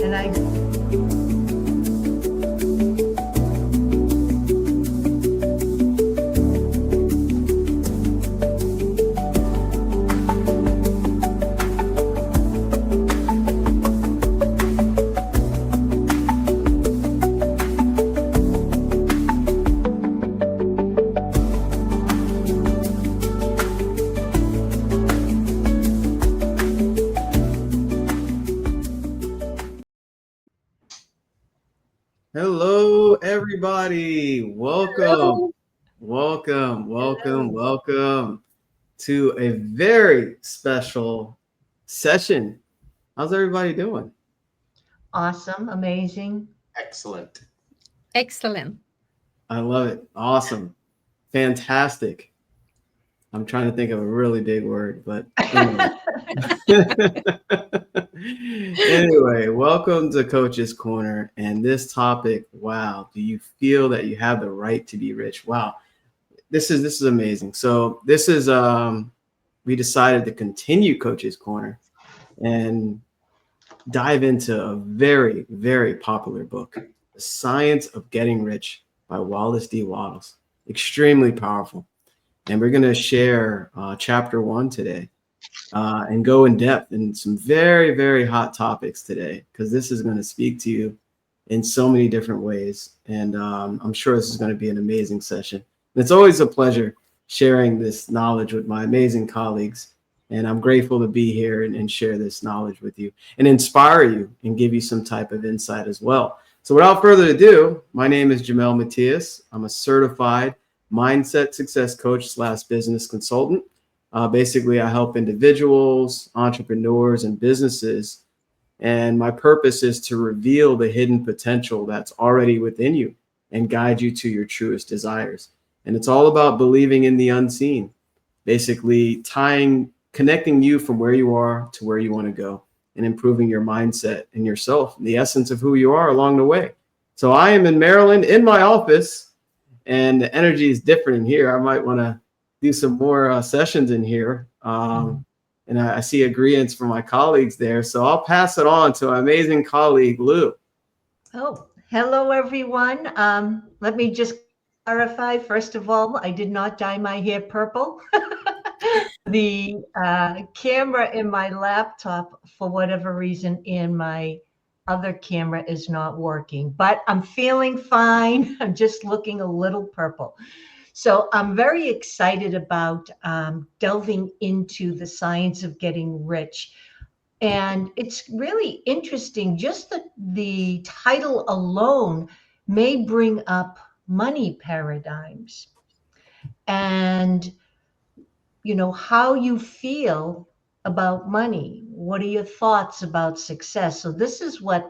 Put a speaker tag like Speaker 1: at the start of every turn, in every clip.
Speaker 1: And I
Speaker 2: Hello, everybody. Welcome,
Speaker 1: Hello.
Speaker 2: welcome to a very special session. How's everybody doing?
Speaker 1: Awesome, amazing.
Speaker 3: Excellent.
Speaker 4: Excellent.
Speaker 2: I love it. Awesome. Fantastic. I'm trying to think of a really big word, but anyway. Anyway, welcome to Coach's Corner. And this topic, wow, do you feel that you have the right to be rich? Wow. This is amazing. So this is we decided to continue Coach's Corner and dive into a very, very popular book, The Science of Getting Rich by Wallace D. Wattles. Extremely powerful. And we're going to share chapter 1 today and go in depth in some very, very hot topics today, because this is going to speak to you in so many different ways. And I'm sure this is going to be an amazing session. And it's always a pleasure sharing this knowledge with my amazing colleagues. And I'm grateful to be here and share this knowledge with you and inspire you and give you some type of insight as well. So without further ado, my name is Jamel Matias. I'm a certified mindset success coach / business consultant. Basically, I help individuals, entrepreneurs, and businesses. And my purpose is to reveal the hidden potential that's already within you and guide you to your truest desires. And it's all about believing in the unseen, basically connecting you from where you are to where you want to go and improving your mindset and yourself and the essence of who you are along the way. So I am in Maryland in my office, and the energy is different in here. I might want to do some more sessions in here. And I see agreements from my colleagues there. So I'll pass it on to my amazing colleague, Lou.
Speaker 1: Oh, hello, everyone. Let me just clarify. First of all, I did not dye my hair purple. The camera in my laptop, for whatever reason, in my other camera is not working, but I'm feeling fine. I'm just looking a little purple. So I'm very excited about delving into the science of getting rich. And it's really interesting. Just the title alone may bring up money paradigms and, you know, how you feel about money. What are your thoughts about success? So this is why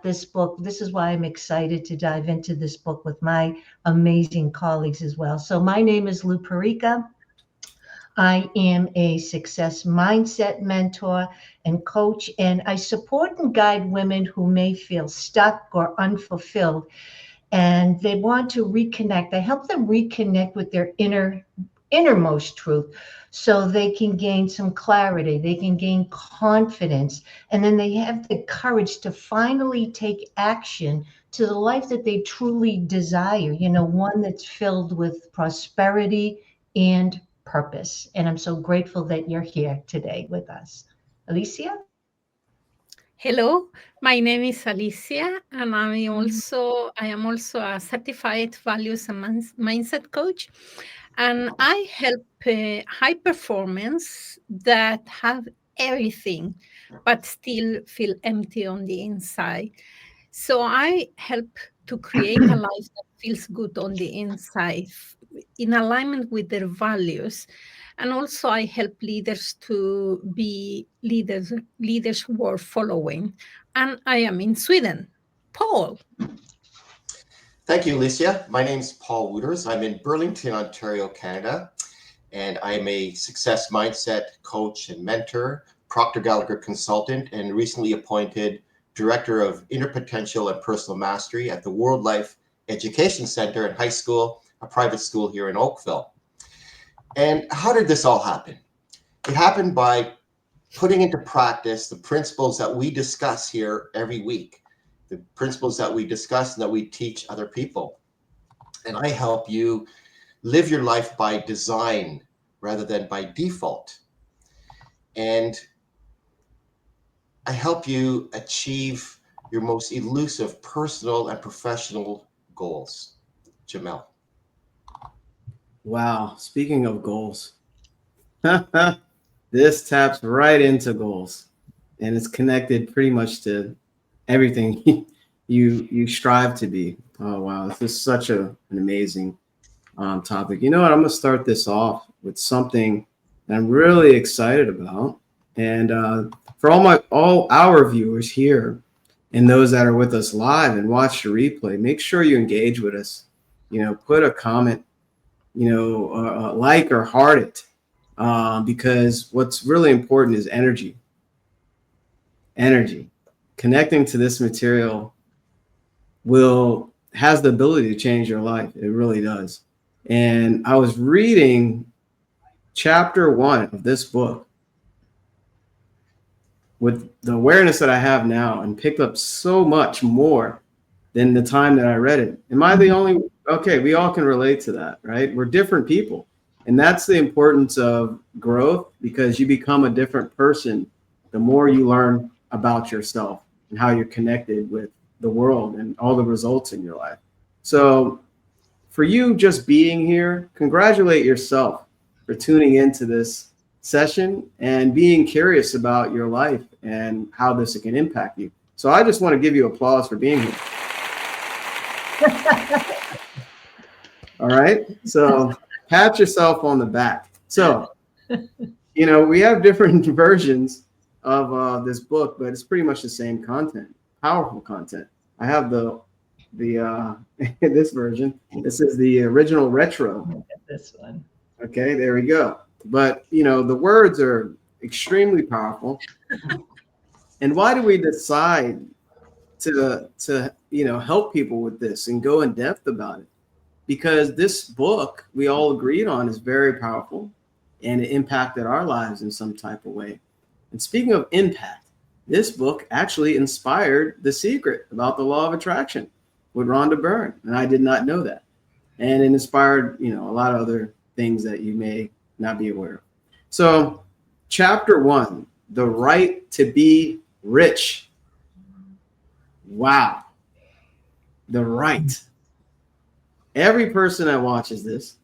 Speaker 1: I'm excited to dive into this book with my amazing colleagues as well. So my name is Lou Perica. I am a success mindset mentor and coach, and I support and guide women who may feel stuck or unfulfilled, and they want to reconnect. I help them reconnect with their innermost truth so they can gain some clarity, they can gain confidence, and then they have the courage to finally take action to the life that they truly desire, you know, one that's filled with prosperity and purpose. And I'm so grateful that you're here today with us. Alicia?
Speaker 4: Hello, my name is Alicia, and I am also a certified values and mindset coach, and I help high performance that have everything but still feel empty on the inside. So I help to create a life that feels good on the inside, in alignment with their values. And also I help leaders to be leaders worth following. And I am in Sweden. Paul.
Speaker 3: Thank you, Alicia. My name is Paul Wooters. I'm in Burlington, Ontario, Canada, and I'm a success mindset coach and mentor, Proctor Gallagher consultant, and recently appointed Director of Inner Potential and Personal Mastery at the World Life Education Center and High School, a private school here in Oakville. And how did this all happen? It happened by putting into practice the principles that we discuss here every week. the principles that we discuss and that we teach other people. And I help you live your life by design rather than by default. And I help you achieve your most elusive personal and professional goals. Jamel.
Speaker 2: Wow. Speaking of goals, this taps right into goals, and it's connected pretty much to everything you strive to be. Oh wow, this is such an amazing topic. You know what? I'm gonna start this off with something that I'm really excited about, and for all our viewers here and those that are with us live and watch the replay, make sure you engage with us. You know, put a comment, like or heart it, because what's really important is energy. Energy. Connecting to this material has the ability to change your life. It really does. And I was reading chapter 1 of this book with the awareness that I have now, and picked up so much more than the time that I read it. Am I the only? Okay, we all can relate to that, right? We're different people. And that's the importance of growth, because you become a different person the more you learn about yourself and how you're connected with the world and all the results in your life. So for you just being here, congratulate yourself for tuning into this session and being curious about your life and how this can impact you. So I just want to give you applause for being here. All right. So pat yourself on the back. So, we have different versions of this book, but it's pretty much the same content, powerful content. I have the this version. This is the original retro.
Speaker 1: This one.
Speaker 2: Okay, there we go. But the words are extremely powerful. And why do we decide to help people with this and go in depth about it? Because this book we all agreed on is very powerful, and it impacted our lives in some type of way. And speaking of impact, this book actually inspired The Secret about the law of attraction with Rhonda Byrne, and I did not know that. And it inspired a lot of other things that you may not be aware of. So chapter 1, the right to be rich. Wow. The right. Every person that watches this,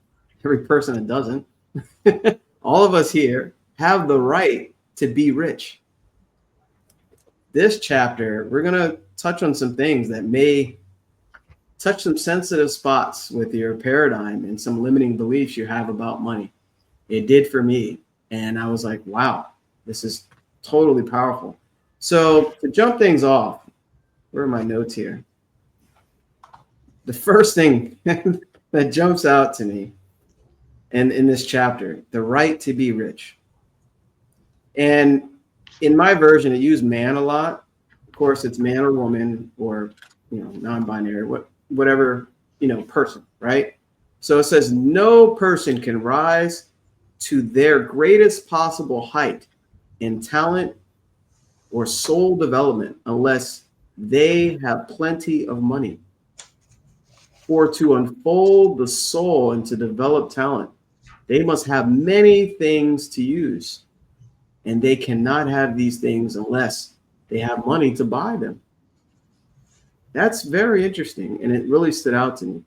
Speaker 2: every person that doesn't, all of us here have the right to be rich. This chapter, we're going to touch on some things that may touch some sensitive spots with your paradigm and some limiting beliefs you have about money. It did for me. And I was like, wow, this is totally powerful. So to jump things off, where are my notes here? The first thing that jumps out to me in this chapter, the right to be rich. And in my version, it used man a lot. Of course, it's man or woman or non-binary, whatever person, right? So it says no person can rise to their greatest possible height in talent or soul development unless they have plenty of money. For to unfold the soul and to develop talent, they must have many things to use, and they cannot have these things unless they have money to buy them. That's very interesting, and it really stood out to me.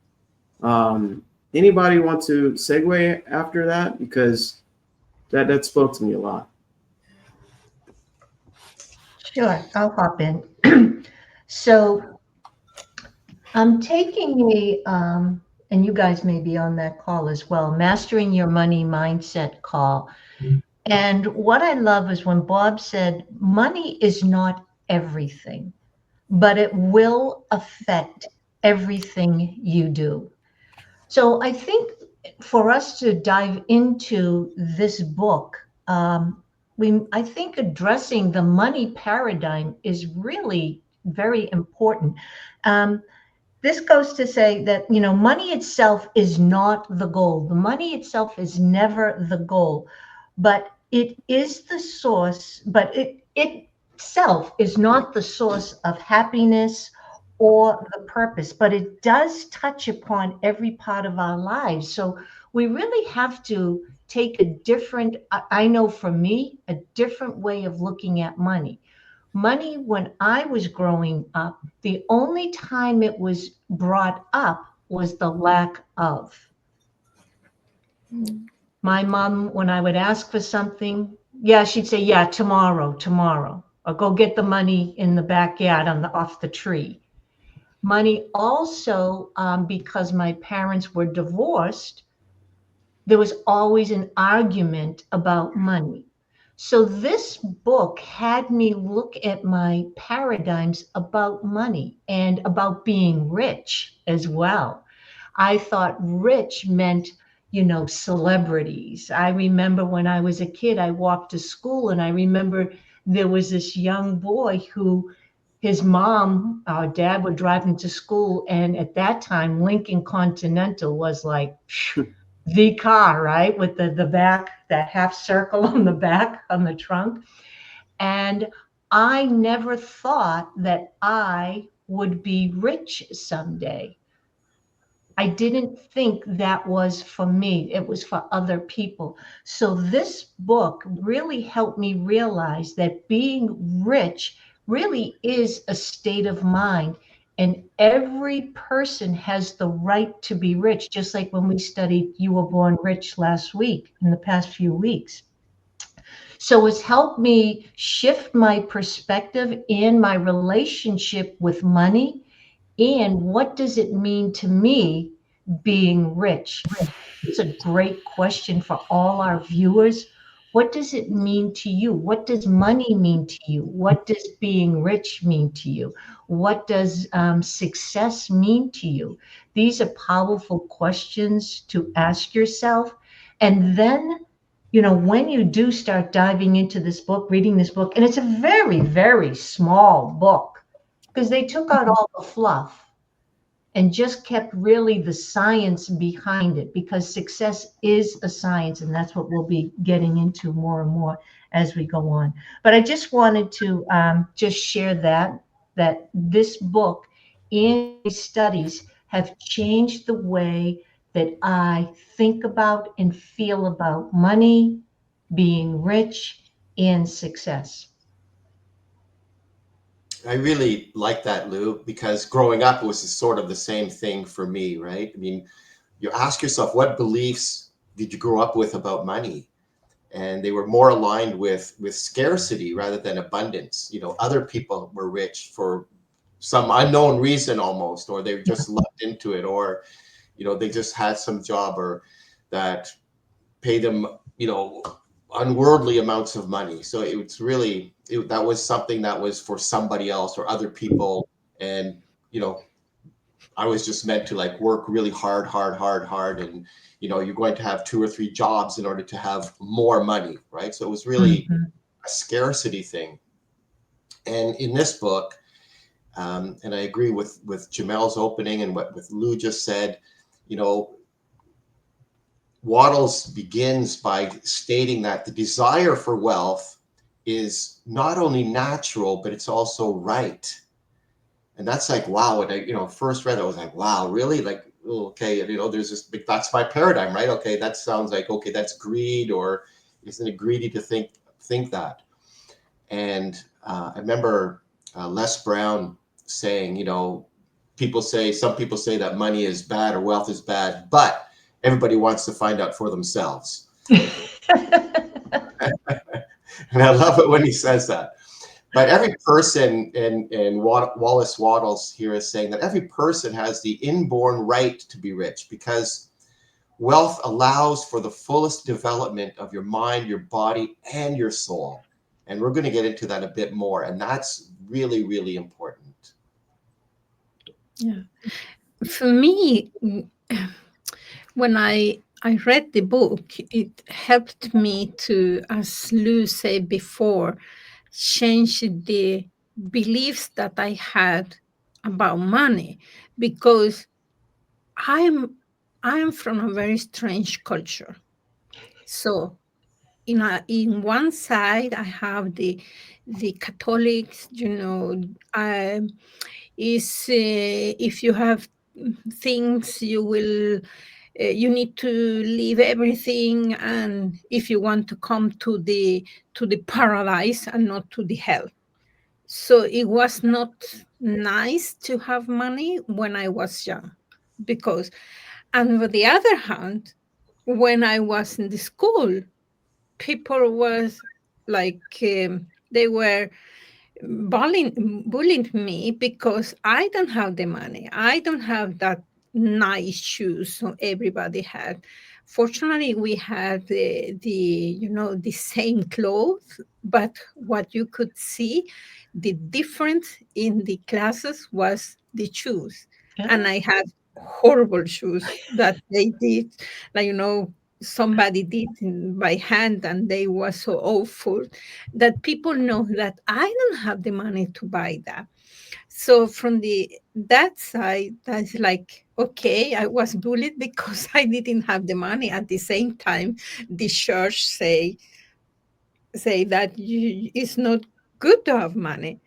Speaker 2: Anybody want to segue after that? Because that spoke to me a lot.
Speaker 1: Sure, I'll hop in. So I'm taking and you guys may be on that call as well, Mastering Your Money Mindset call. And what I love is when Bob said, money is not everything, but it will affect everything you do. So I think for us to dive into this book, I think addressing the money paradigm is really very important. This goes to say that, money itself is not the goal. The money itself is never the goal, but it is the source, but it itself is not the source of happiness or the purpose, but it does touch upon every part of our lives. So we really have to take a different, I know for me, a different way of looking at money. Money, when I was growing up, the only time it was brought up was the lack of. My mom, when I would ask for something, yeah, she'd say, yeah, tomorrow, tomorrow, or go get the money in the backyard off the tree. Money also, because my parents were divorced, there was always an argument about money. So this book had me look at my paradigms about money and about being rich as well. I thought rich meant, celebrities. I remember when I was a kid, I walked to school and I remember there was this young boy who his mom, our dad were driving to school. And at that time, Lincoln Continental was like, the car, right? With the back, that half circle on the back on the trunk. And I never thought that I would be rich someday. I didn't think that was for me. It was for other people. So this book really helped me realize that being rich really is a state of mind. And every person has the right to be rich, just like when we studied You Were Born Rich last week, in the past few weeks. So it's helped me shift my perspective in my relationship with money and what does it mean to me being rich? It's a great question for all our viewers. What does it mean to you? What does money mean to you? What does being rich mean to you? What does success mean to you? These are powerful questions to ask yourself. And then, when you do start diving into this book, reading this book, and it's a very, very small book because they took out all the fluff and just kept really the science behind it, because success is a science, and that's what we'll be getting into more and more as we go on. But I just wanted to just share that this book and these studies have changed the way that I think about and feel about money, being rich, and success.
Speaker 3: I really like that, Lou, because growing up was sort of the same thing for me, right? I mean, you ask yourself, what beliefs did you grow up with about money? And they were more aligned with scarcity rather than abundance. Other people were rich for some unknown reason almost, or they were just lucked into it, or they just had some job or that paid them unworldly amounts of money. So it's really that was something that was for somebody else or other people, and I was just meant to like work really hard, and you're going to have 2 or 3 jobs in order to have more money, right? So it was really a scarcity thing. And in this book, and I agree with Jamel's opening and what Lou just said, Wattles begins by stating that the desire for wealth is not only natural, but it's also right. And that's like, wow. When I, first read it, I was like, wow, really? Like, okay, there's this big, that's my paradigm, right? Okay, that sounds like, okay, that's greed, or isn't it greedy to think that? And I remember Les Brown saying, some people say that money is bad or wealth is bad, but everybody wants to find out for themselves. And I love it when he says that. But every person, and Wallace Wattles here is saying that every person has the inborn right to be rich, because wealth allows for the fullest development of your mind, your body, and your soul. And we're going to get into that a bit more. And that's really, really important.
Speaker 4: Yeah. For me, when I read the book, it helped me to, as Lou said before, change the beliefs that I had about money, because I'm from a very strange culture. So in one side I have the Catholics, is if you have things, you need to leave everything, and if you want to come to the paradise and not to the hell. So it was not nice to have money when I was young, because, and on the other hand, when I was in the school, people was like, they were bullying me because I don't have the money. I don't have that nice shoes so everybody had. Fortunately, we had the same clothes, but what you could see, the difference in the classes was the shoes. And I had horrible shoes that they did, like, somebody did by hand, and they were so awful that people know that I don't have the money to buy that. So from that side, that's like, okay, I was bullied because I didn't have the money. At the same time, the church say that it's not good to have money.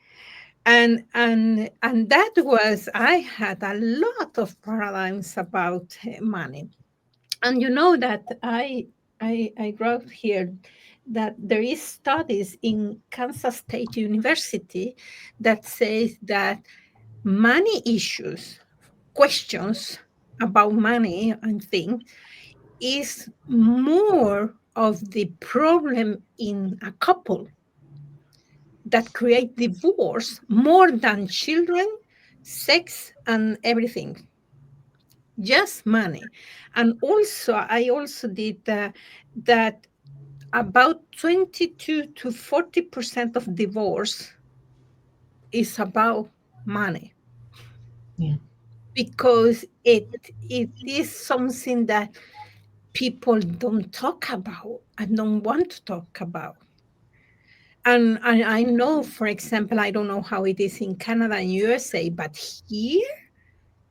Speaker 4: And that was, I had a lot of paradigms about money. And you know that I wrote here that there is studies in Kansas State University that says that money issues, questions about money and things, is more of the problem in a couple that create divorce more than children, sex, and everything. Just money. And also, I also did that about 22 to 40% of divorce is about money.
Speaker 1: Yeah.
Speaker 4: Because it is something that people don't talk about and don't want to talk about. And I know, for example, I don't know how it is in Canada and USA, but here,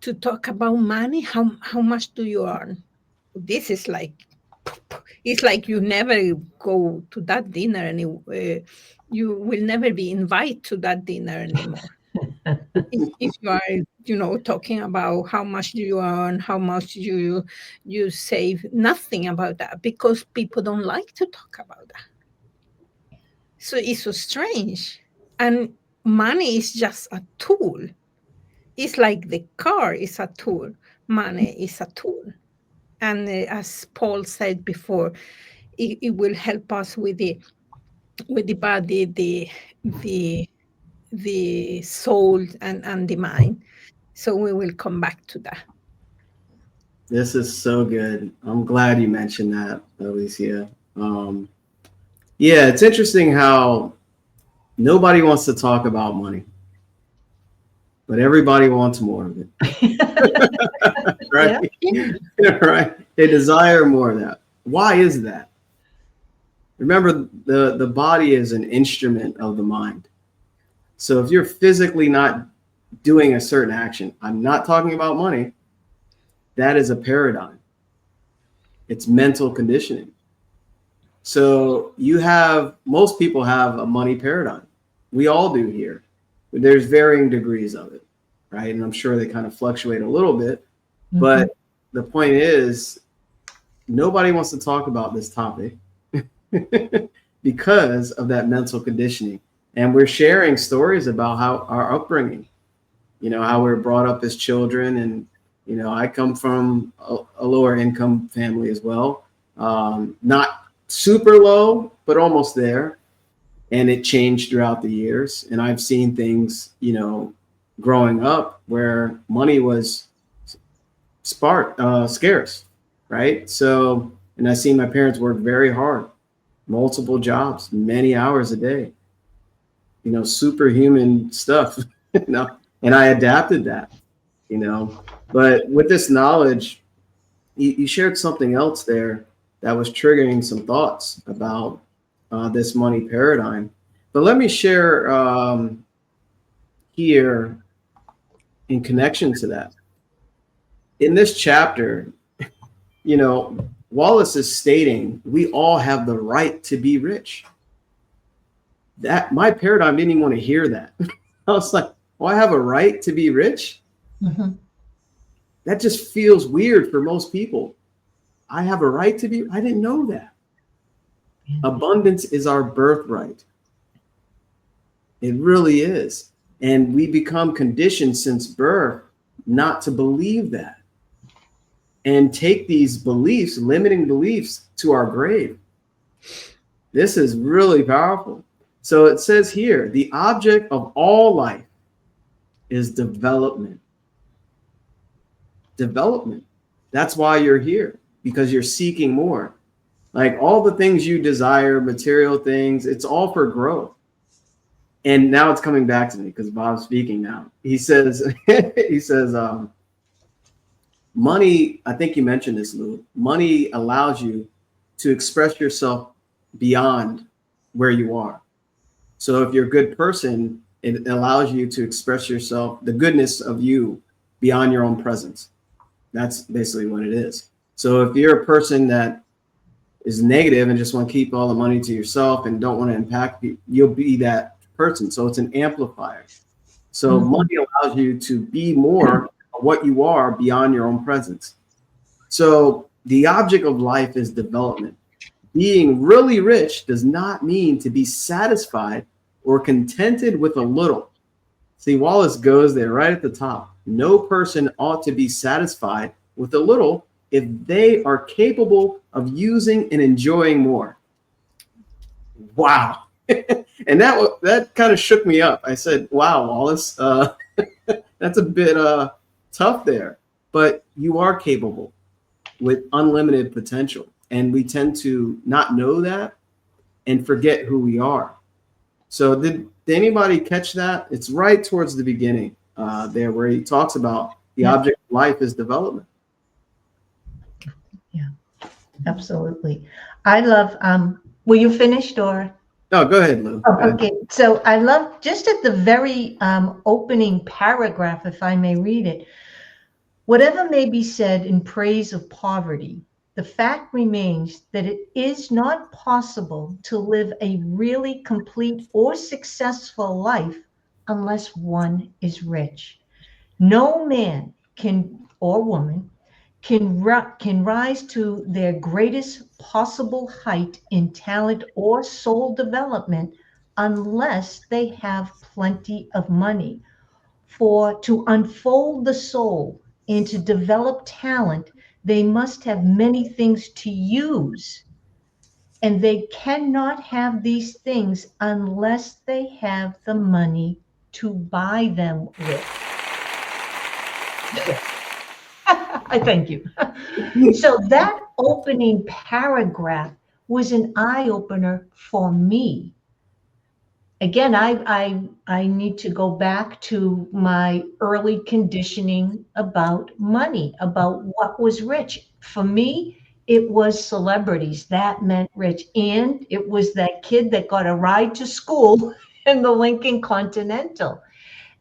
Speaker 4: to talk about money, how much do you earn? This is like, it's like you never go to that dinner, and you will never be invited to that dinner anymore. If you are, talking about how much do you earn, how much you save, nothing about that, because people don't like to talk about that. So it's so strange. And money is just a tool. It's like the car is a tool. Money is a tool. And as Paul said before, it will help us with the body, the soul, and the mind. So we will come back to that.
Speaker 2: This is so good. I'm glad you mentioned that, Alicia. Yeah, it's interesting how nobody wants to talk about money, but everybody wants more of it. Right?
Speaker 4: Yeah.
Speaker 2: Right? They desire more of that. Why is that? Remember, the body is an instrument of the mind. So if you're physically not doing a certain action, I'm not talking about money, that is a paradigm. It's mental conditioning. So most people have a money paradigm. We all do here. There's varying degrees of it, right? And I'm sure they kind of fluctuate a little bit. But the point is, nobody wants to talk about this topic because of that mental conditioning. And we're sharing stories about how our upbringing, how we're brought up as children. And, I come from a lower income family as well. Not super low, but almost there. And it changed throughout the years. And I've seen things, growing up where money was scarce, right? So, and I seen my parents work very hard, multiple jobs, many hours a day, superhuman stuff, and I adapted that, but with this knowledge, you shared something else there that was triggering some thoughts about this money paradigm. But let me share here in connection to that. In this chapter, Wallace is stating we all have the right to be rich. That my paradigm didn't even want to hear that. I was like, oh, I have a right to be rich.
Speaker 1: Mhm.
Speaker 2: That just feels weird for most people. I have a right to be, I didn't know that.
Speaker 1: Yeah.
Speaker 2: Abundance is our birthright. It really is. And we become conditioned since birth not to believe that and take these beliefs, limiting beliefs, to our grave. This is really powerful. So it says here, the object of all life is development. Development. That's why you're here, because you're seeking more. Like all the things you desire, material things, it's all for growth. And now it's coming back to me because Bob's speaking now. He says, money, I think you mentioned this, Lou. Money allows you to express yourself beyond where you are. So if you're a good person, it allows you to express yourself, the goodness of you beyond your own presence. That's basically what it is. So if you're a person that is negative and just want to keep all the money to yourself and don't want to impact people, you'll be that person. So it's an amplifier. So money allows you to be more of what you are beyond your own presence. So the object of life is development. Being really rich does not mean to be satisfied or contented with a little. See, Wallace goes there right at the top. No person ought to be satisfied with a little if they are capable of using and enjoying more. Wow. And that kind of shook me up. I said, wow, Wallace, that's a bit tough there. But you are capable with unlimited potential. And we tend to not know that and forget who we are. So did anybody catch that? It's right towards the beginning there where he talks about the object of life is development.
Speaker 1: Yeah, absolutely. I love, were you finished or?
Speaker 2: No, go ahead, Lou.
Speaker 1: Oh, okay, so I love just at the very opening paragraph, if I may read it. Whatever may be said in praise of poverty, the fact remains that it is not possible to live a really complete or successful life unless one is rich. No man can or woman can rise to their greatest possible height in talent or soul development unless they have plenty of money. For to unfold the soul and to develop talent, they must have many things to use. And they cannot have these things unless they have the money to buy them with. I thank you. So that opening paragraph was an eye opener for me. Again, I need to go back to my early conditioning about money, about what was rich. For me, it was celebrities. That meant rich. And it was that kid that got a ride to school in the Lincoln Continental.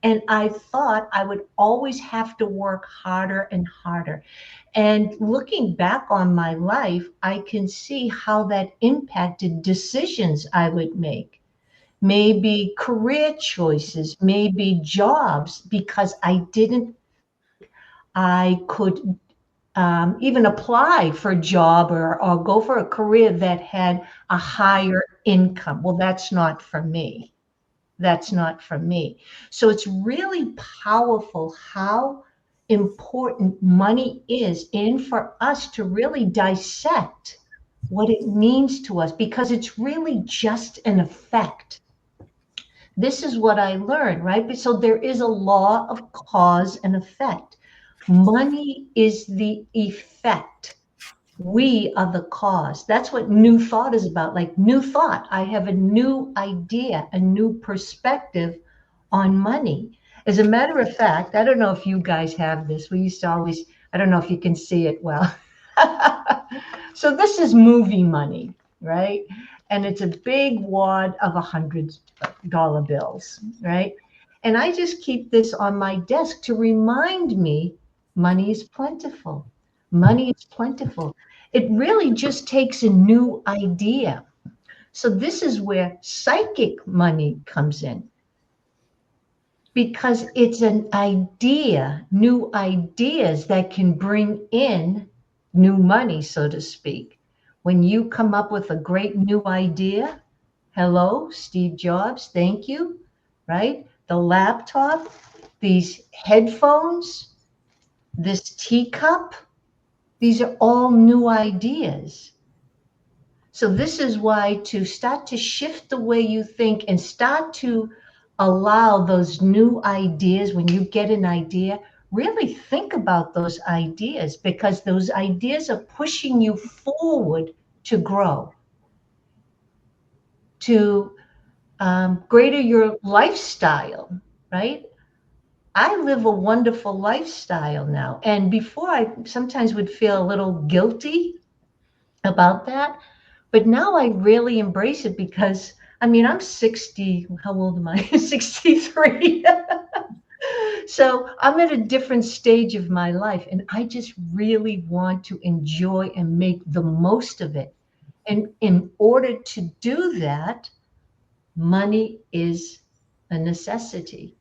Speaker 1: And I thought I would always have to work harder and harder. And looking back on my life, I can see how that impacted decisions I would make. Maybe career choices, maybe jobs, because I didn't think I could even apply for a job or go for a career that had a higher income. Well, that's not for me. That's not for me. So it's really powerful how important money is, and for us to really dissect what it means to us, because it's really just an effect. This is what I learned, right? So there is a law of cause and effect. Money is the effect. We are the cause. That's what new thought is about. Like new thought. I have a new idea, a new perspective on money. As a matter of fact, I don't know if you guys have this. We used to always, I don't know if you can see it well. So this is movie money, right? And it's a big wad of $100 bills, right? And I just keep this on my desk to remind me money is plentiful. Money is plentiful. It really just takes a new idea. So this is where psychic money comes in. because it's an idea, new ideas that can bring in new money, so to speak. When you come up with a great new idea, hello, Steve Jobs, thank you, right? The laptop, these headphones, this teacup, these are all new ideas. So this is why to start to shift the way you think and start to allow those new ideas, when you get an idea, really think about those ideas because those ideas are pushing you forward to grow, to greater your lifestyle, right? I live a wonderful lifestyle now. And before I sometimes would feel a little guilty about that. But now I really embrace it because I mean, I'm 60. How old am I? 63. So I'm at a different stage of my life, and I just really want to enjoy and make the most of it. And in order to do that, money is a necessity.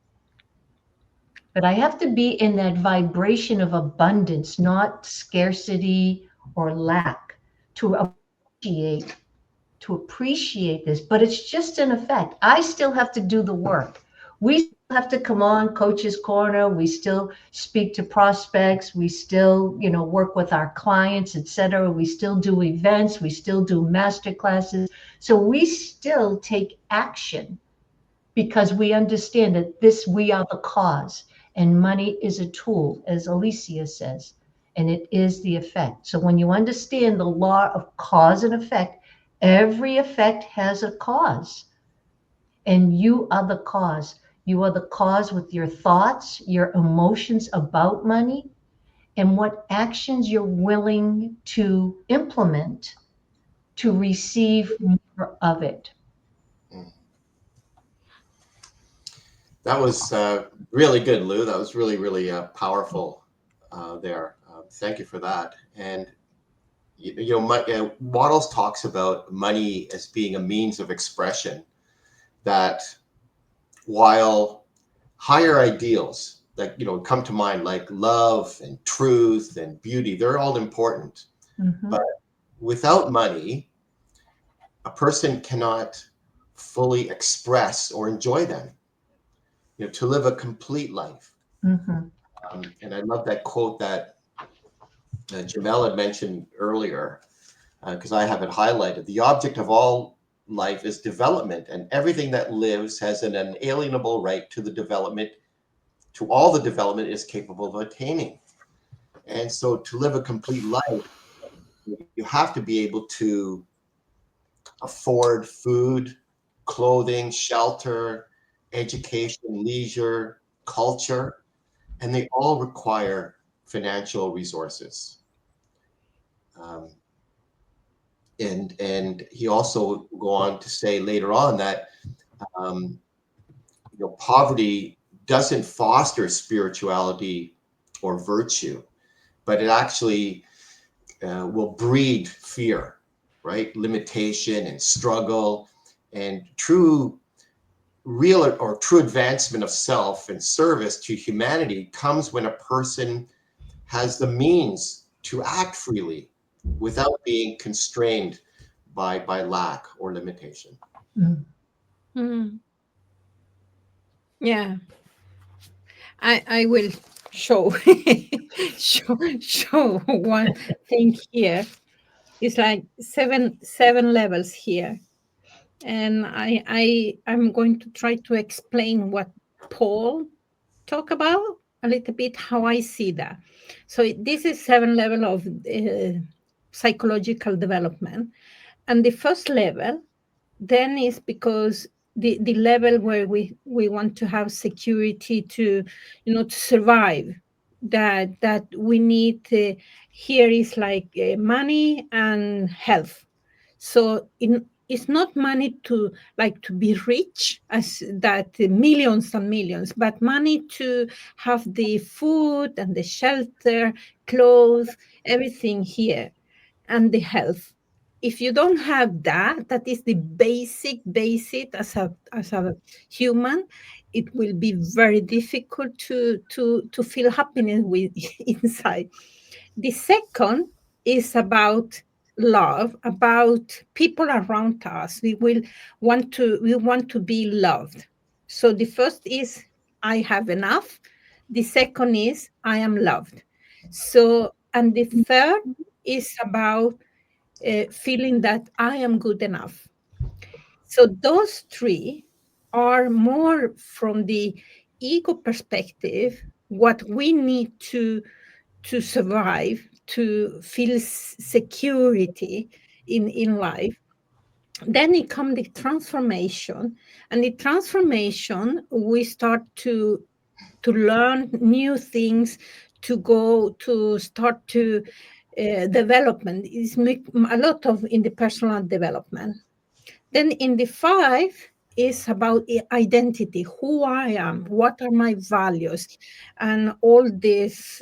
Speaker 1: But I have to be in that vibration of abundance, not scarcity or lack, to appreciate this, but it's just an effect. I still have to do the work. We still have to come on Coach's Corner. We still speak to prospects. We still, work with our clients, etc. We still do events. We still do master classes. So we still take action because we understand that we are the cause and money is a tool, as Alicia says, and it is the effect. So when you understand the law of cause and effect, every effect has a cause, and you are the cause. You are the cause with your thoughts, your emotions about money, and what actions you're willing to implement to receive more of it.
Speaker 3: That was really good, Lou. That was really, really powerful there. Thank you for that. And Wattles talks about money as being a means of expression. That while higher ideals that come to mind, like love and truth and beauty, they're all important.
Speaker 1: Mm-hmm.
Speaker 3: But without money, a person cannot fully express or enjoy them. To live a complete life.
Speaker 1: Mm-hmm.
Speaker 3: And I love that quote that Jamel had mentioned earlier, because I have it highlighted. The object of all life is development, and everything that lives has an inalienable right to all the development it is capable of attaining. And so to live a complete life, you have to be able to afford food, clothing, shelter, education, leisure, culture, and they all require financial resources. And he also go on to say later on that poverty doesn't foster spirituality or virtue, but it actually will breed fear, right? Limitation and struggle, and true advancement of self and service to humanity comes when a person has the means to act freely without being constrained by lack or limitation.
Speaker 4: Mm. Yeah, I will show show one thing here. It's like seven levels here, and I'm going to try to explain what Paul talk about a little bit how I see that. So this is 7 level of psychological development, and the first level then is because the level where we want to have security to to survive, that we need here is like money and health. So it's not money to be rich as that millions and millions, but money to have the food and the shelter, clothes, everything here, and the health. If you don't have that, that is the basic as a human. it will be very difficult to feel happiness with inside. The second is about love, about people around us. We want to be loved. So the first is I have enough. The second is I am loved. So, and the third is about feeling that I am good enough. So those three are more from the ego perspective, what we need to survive, to feel security in life. Then it comes the transformation, and the transformation we start to learn new things, to go to start to development is make a lot of in the personal development. Then in the five is about identity, who I am, what are my values, and all this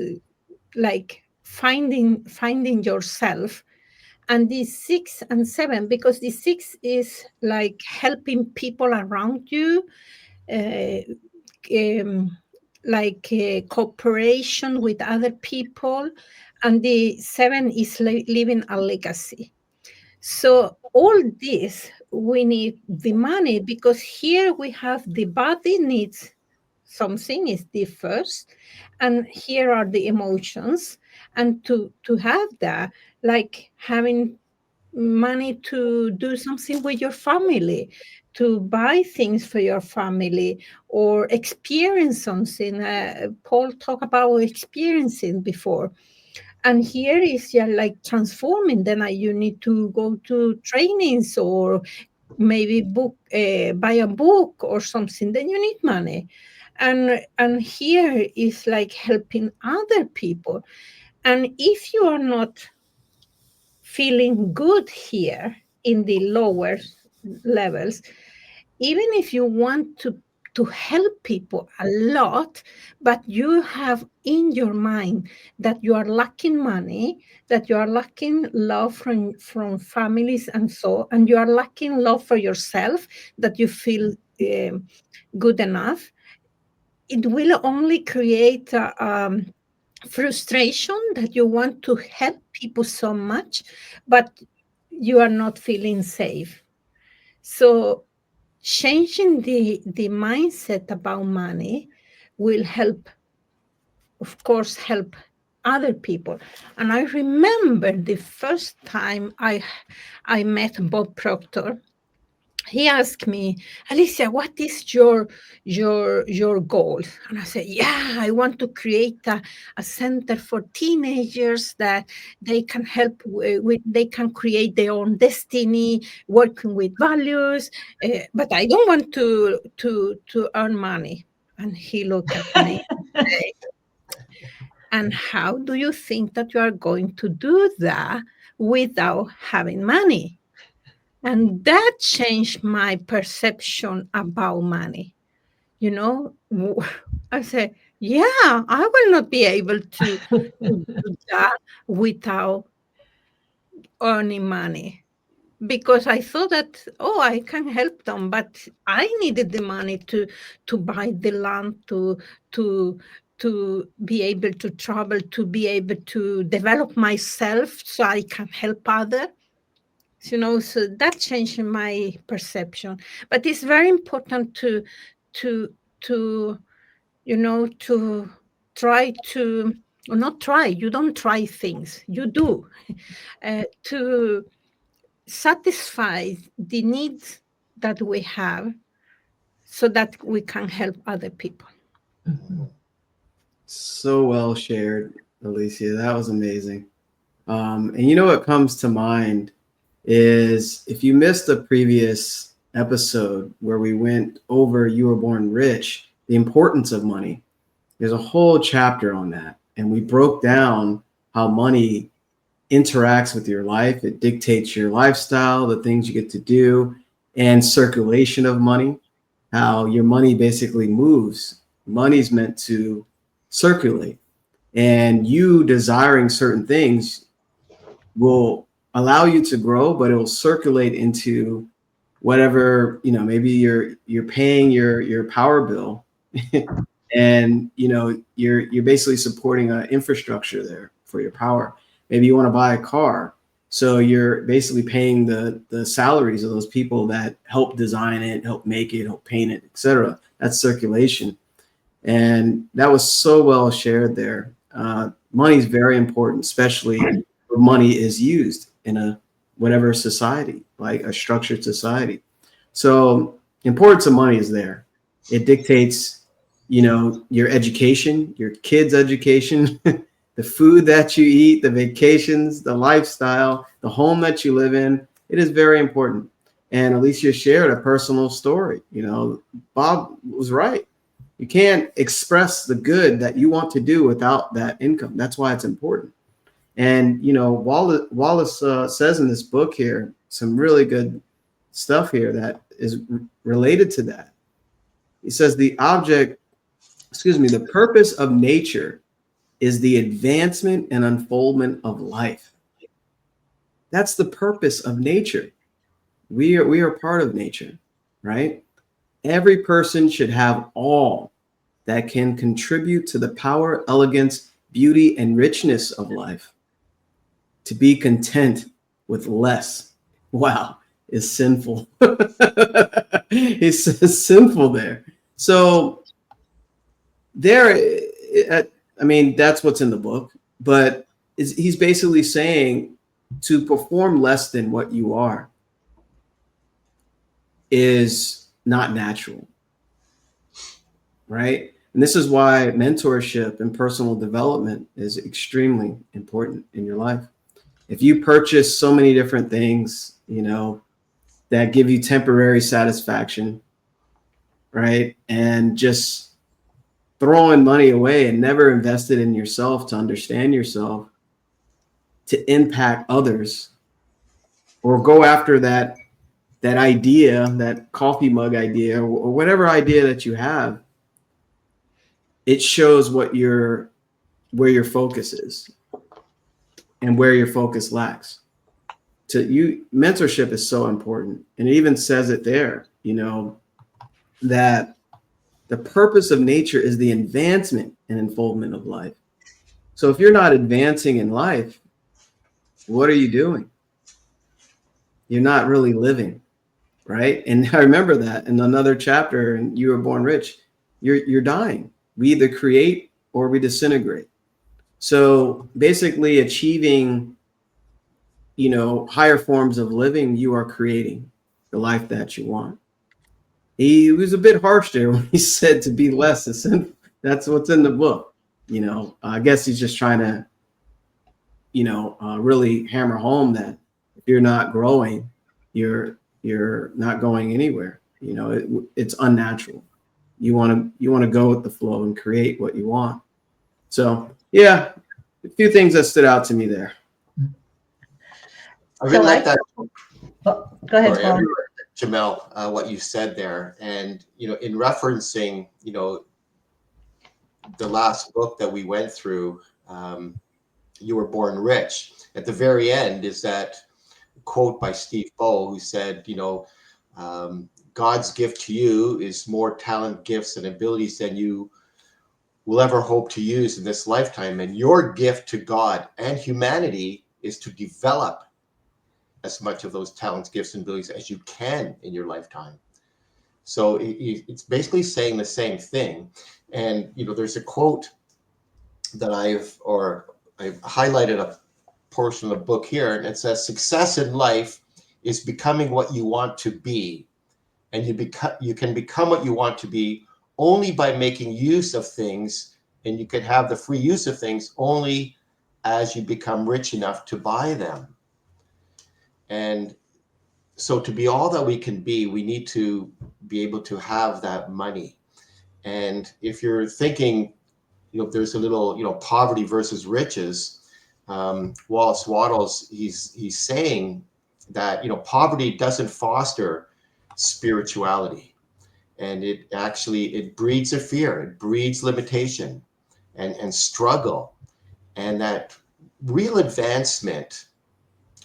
Speaker 4: like finding yourself. And the six and seven, because the six is like helping people around you, uh, um, like cooperation with other people, and the seven is leaving a legacy. So all this, we need the money, because here we have the body needs something is the first, and here are the emotions. And to have that, like having money to do something with your family, to buy things for your family, or experience something. Paul talked about experiencing before, and here is yeah, like transforming. Then you need to go to trainings, or maybe buy a book or something. Then you need money, and here is like helping other people. And if you are not feeling good here in the lower levels, even if you want to help people a lot, but you have in your mind that you are lacking money, that you are lacking love from families, and you are lacking love for yourself, that you feel good enough, it will only create frustration, that you want to help people so much, but you are not feeling safe. So changing the mindset about money will help, of course, help other people. And I remember the first time I met Bob Proctor. He asked me, Alicia, what is your goal? And I said, yeah, I want to create a center for teenagers that they can help with, they can create their own destiny, working with values, but I don't want to earn money. And he looked at me and said, and how do you think that you are going to do that without having money? And that changed my perception about money. You know, I said, yeah, I will not be able to do that without earning money. Because I thought that, oh, I can help them, but I needed the money to buy the land, to to be able to travel, to be able to develop myself so I can help others. So that changed my perception. But it's very important to to to try to, or not try, you don't try things, you do, to satisfy the needs that we have, so that we can help other people.
Speaker 2: So well shared, Alicia. That was amazing. And you know what comes to mind is, if you missed the previous episode where we went over You Were Born Rich, the importance of money, there's a whole chapter on that. And we broke down how money interacts with your life. It dictates your lifestyle, the things you get to do, and circulation of money, how your money basically moves. Money's meant to circulate. And you desiring certain things will allow you to grow, but it will circulate into whatever, maybe you're paying your power bill and you're basically supporting an infrastructure there for your power. Maybe you want to buy a car, so you're basically paying the salaries of those people that help design it, help make it, help paint it, etc. That's circulation. And that was so well shared there. Money is very important, especially where money is used in a whatever society, like a structured society. So importance of money is there. It dictates, your education, your kids' education, the food that you eat, the vacations, the lifestyle, the home that you live in. It is very important. And Alicia shared a personal story. Bob was right. You can't express the good that you want to do without that income. That's why it's important. And Wallace says in this book here some really good stuff here that is related to that. He says the purpose of nature is the advancement and unfoldment of life. That's the purpose of nature. We are part of nature, right? Every person should have all that can contribute to the power, elegance, beauty, and richness of life. To be content with less, wow, is sinful. It's sinful there. So there, that's what's in the book, but he's basically saying to perform less than what you are is not natural, right? And this is why mentorship and personal development is extremely important in your life. If you purchase so many different things, that give you temporary satisfaction, right? And just throwing money away and never invested in yourself to understand yourself, to impact others, or go after that idea, that coffee mug idea, or whatever idea that you have, it shows where your focus is and where your focus lacks. Mentorship is so important. And it even says it there, that the purpose of nature is the advancement and unfoldment of life. So if you're not advancing in life, what are you doing? You're not really living, right? And I remember that in another chapter in You Were Born Rich, you're dying. We either create or we disintegrate. So basically achieving, higher forms of living, you are creating the life that you want. He was a bit harsh there when he said to be less. That's what's in the book. I guess he's just trying to, really hammer home that if you're not growing, you're not going anywhere. It's unnatural. You want to go with the flow and create what you want. So yeah, a few things that stood out to me there.
Speaker 3: I really like that.
Speaker 1: Oh, go ahead,
Speaker 3: Sorry,
Speaker 1: Paul.
Speaker 3: Jamel, what you said there, and in referencing, the last book that we went through, You Were Born Rich. At the very end is that quote by Steve Bow, who said, God's gift to you is more talent, gifts, and abilities than you will ever hope to use in this lifetime. And your gift to God and humanity is to develop as much of those talents, gifts, and abilities as you can in your lifetime. So it's basically saying the same thing. And, there's a quote that I've highlighted a portion of the book here, and it says, success in life is becoming what you want to be. And you can become what you want to be only by making use of things, and you can have the free use of things only as you become rich enough to buy them. And so to be all that we can be, we need to be able to have that money. And if you're thinking, there's a little, poverty versus riches, Wallace Wattles, he's saying that, poverty doesn't foster spirituality. And it breeds a fear, it breeds limitation and struggle. And that real advancement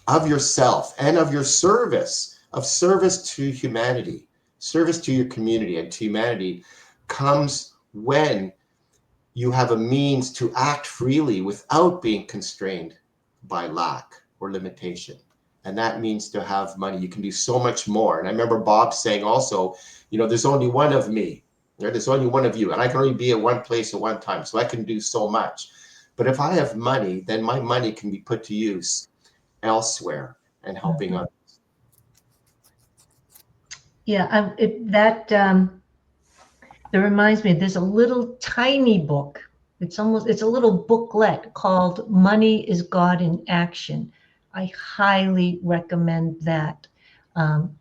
Speaker 3: of yourself and of your service of service to humanity, service to your community and to humanity comes when you have a means to act freely without being constrained by lack or limitation. And that means to have money. You can do so much more. And I remember Bob saying also, there's only one of me. There's only one of you. And I can only be at one place at one time. So I can do so much. But if I have money, then my money can be put to use elsewhere and helping others.
Speaker 1: Yeah, that reminds me, there's a little tiny book. It's a little booklet called Money is God in Action. I highly recommend that.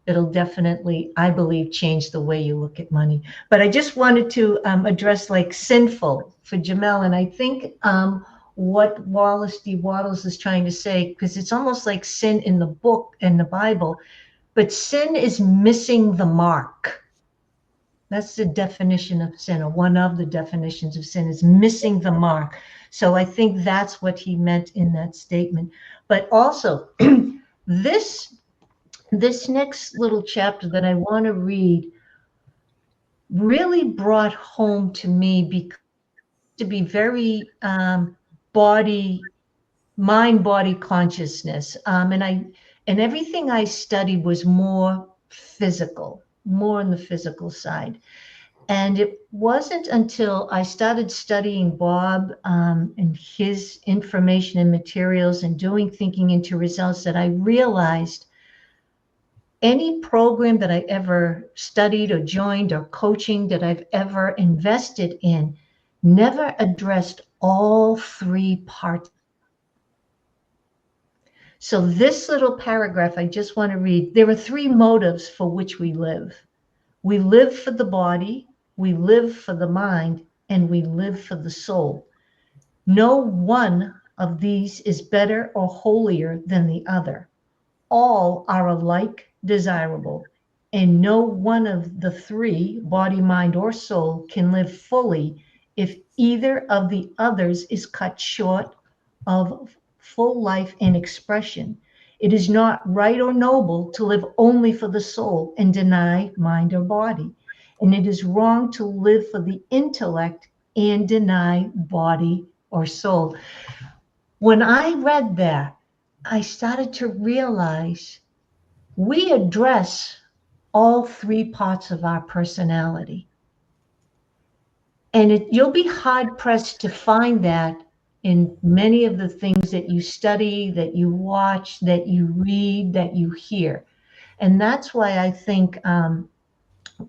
Speaker 1: It'll definitely, I believe, change the way you look at money. But I just wanted to address like sinful for Jamel. And I think what Wallace Wattles is trying to say, because it's almost like sin in the book, in the Bible, but sin is missing the mark. That's the definition of sin, or one of the definitions of sin, is missing the mark. So I think that's what he meant in that statement. But also, this next little chapter that I want to read really brought home to me, because to be very mind-body consciousness, and everything I studied was more physical, more on the physical side. And it wasn't until I started studying Bob and his information and materials and doing thinking into results that I realized any program that I ever studied or joined or coaching that I've ever invested in never addressed all three parts. So this little paragraph I just want to read, there are three motives for which we live. We live for the body, we live for the mind, and we live for the soul. No one of these is better or holier than the other. All are alike desirable, and no one of the three, body, mind, or soul, can live fully if either of the others is cut short of full life and expression. It is not right or noble to live only for the soul and deny mind or body. And it is wrong to live for the intellect and deny body or soul. When I read that, I started to realize we address all three parts of our personality. And you'll be hard pressed to find that in many of the things that you study, that you watch, that you read, that you hear. And that's why I think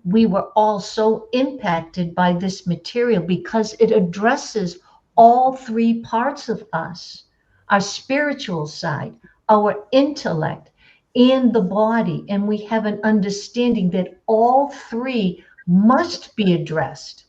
Speaker 1: we were all so impacted by this material, because it addresses all three parts of us, our spiritual side, our intellect, and the body. And we have an understanding that all three must be addressed.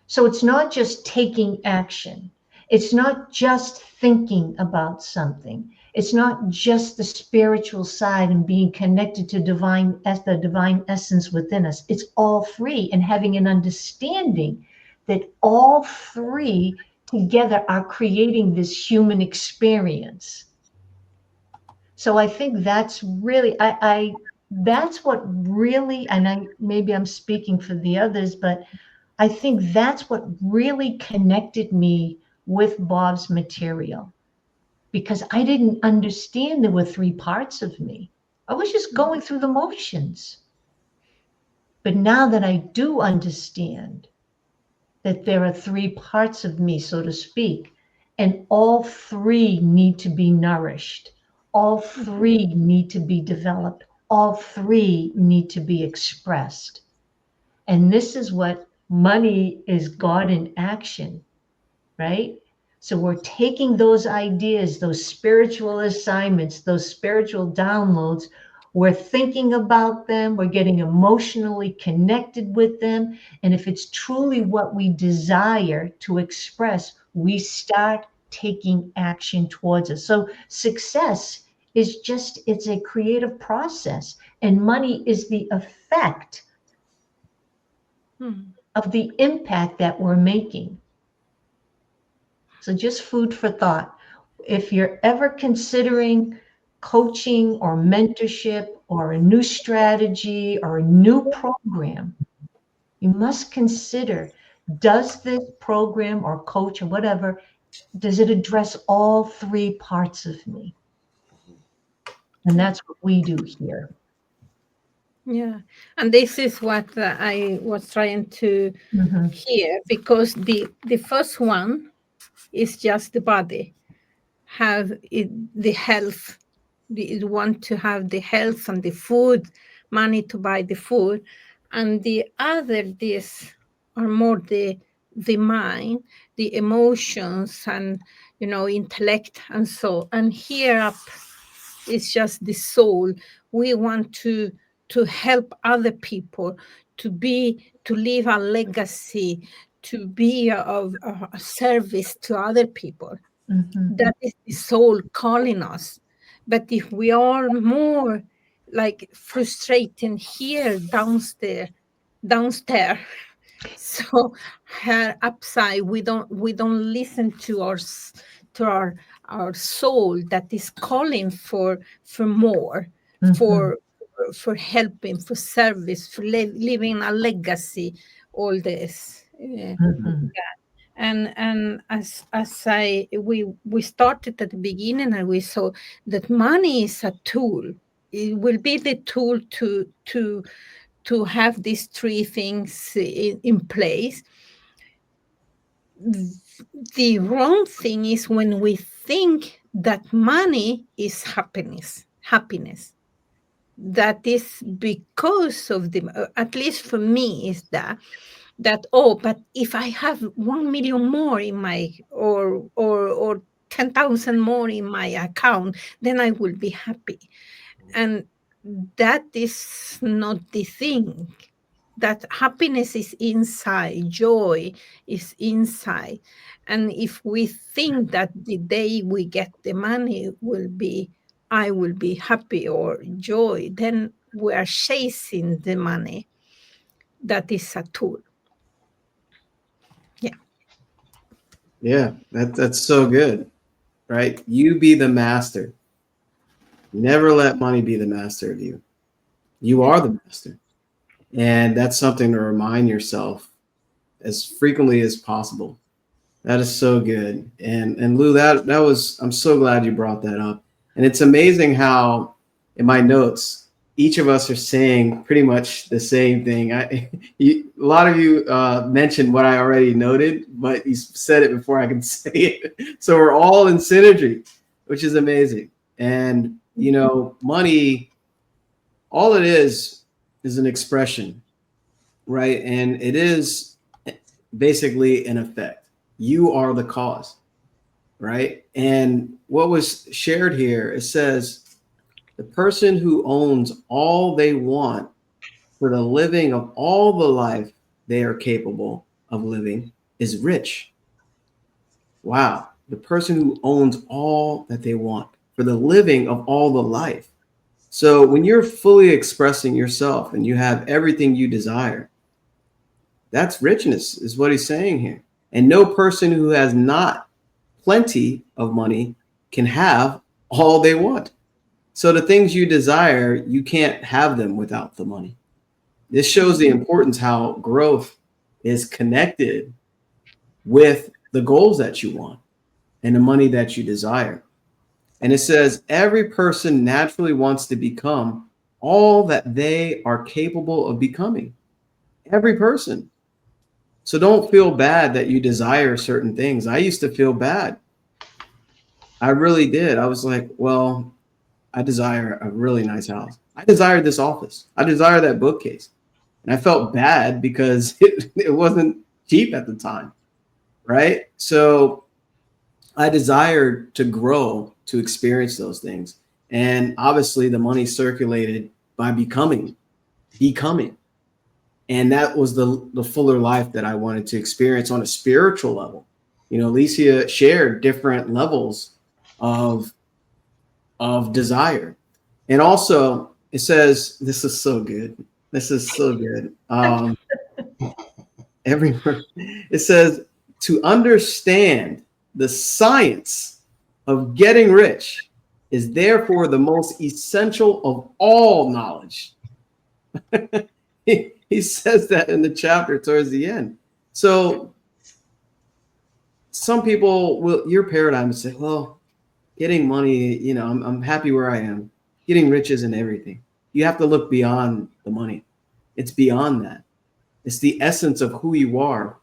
Speaker 1: So it's not just taking action. It's not just thinking about something. It's not just the spiritual side and being connected to the divine essence within us. It's all three, and having an understanding that all three together are creating this human experience. So I think that's really, that's what really, and maybe I'm speaking for the others, but I think that's what really connected me with Bob's material, because I didn't understand there were three parts of me. I was just going through the motions. But now that I do understand that there are three parts of me, so to speak, and all three need to be nourished, all three need to be developed, all three need to be expressed. And this is what money is God in action, right? So we're taking those ideas, those spiritual assignments, those spiritual downloads, we're thinking about them, we're getting emotionally connected with them. And if it's truly what we desire to express, we start taking action towards it. So success is it's a creative process, and money is the effect of the impact that we're making. So just food for thought. If you're ever considering coaching or mentorship or a new strategy or a new program, you must consider, does this program or coach or whatever, does it address all three parts of me? And that's what we do here.
Speaker 4: Yeah, and this is what I was trying to hear, because the first one is just the body, have it, the health. You want to have the health and the food, money to buy the food, and the other this are more the mind, the emotions, and intellect, and so. And here up is just the soul. We want to help other people, to leave a legacy, to be of a service to other people. That is the soul calling us. But if we are more like frustrating here downstairs, so upside, we don't listen to our soul that is calling for more, for helping, for service, for leaving a legacy, all this. And we started at the beginning, and we saw that money is a tool. It will be the tool to have these three things in place. The wrong thing is when we think that money is happiness. That is because of at least for me, is that but if I have 1 million more in my, or 10,000 more in my account, then I will be happy. And that is not the thing. That happiness is inside, joy is inside. And if we think that the day we get the money I will be happy or joy, then we are chasing the money. That is a tool.
Speaker 2: Yeah, that's so good, right? You be the master. Never let money be the master of you. You are the master. And that's something to remind yourself as frequently as possible. That is so good. And Lou, that was, I'm so glad you brought that up. And it's amazing how in my notes, each of us are saying pretty much the same thing. A lot of you mentioned what I already noted, but you said it before I can say it. So we're all in synergy, which is amazing. And, money, all it is an expression, right? And it is basically an effect. You are the cause, right? And what was shared here, it says, the person who owns all they want for the living of all the life they are capable of living is rich. Wow. The person who owns all that they want for the living of all the life. So when you're fully expressing yourself and you have everything you desire, that's richness, is what he's saying here. And no person who has not plenty of money can have all they want. So the things you desire, you can't have them without the money. This shows the importance how growth is connected with the goals that you want and the money that you desire. And it says every person naturally wants to become all that they are capable of becoming. Every person. So don't feel bad that you desire certain things. I used to feel bad. I really did. I was like, well, I desire a really nice house. I desired this office. I desire that bookcase. And I felt bad because it wasn't cheap at the time, right? So I desired to grow, to experience those things. And obviously the money circulated by becoming. And that was the fuller life that I wanted to experience on a spiritual level. Alicia shared different levels of desire. And also it says, this is so good. This is so good. It says to understand the science of getting rich is therefore the most essential of all knowledge. He says that in the chapter towards the end. So some people will, your paradigm is say, well, getting money, you know, I'm happy where I am. Getting rich isn't everything. You have to look beyond the money. It's beyond that. It's the essence of who you are.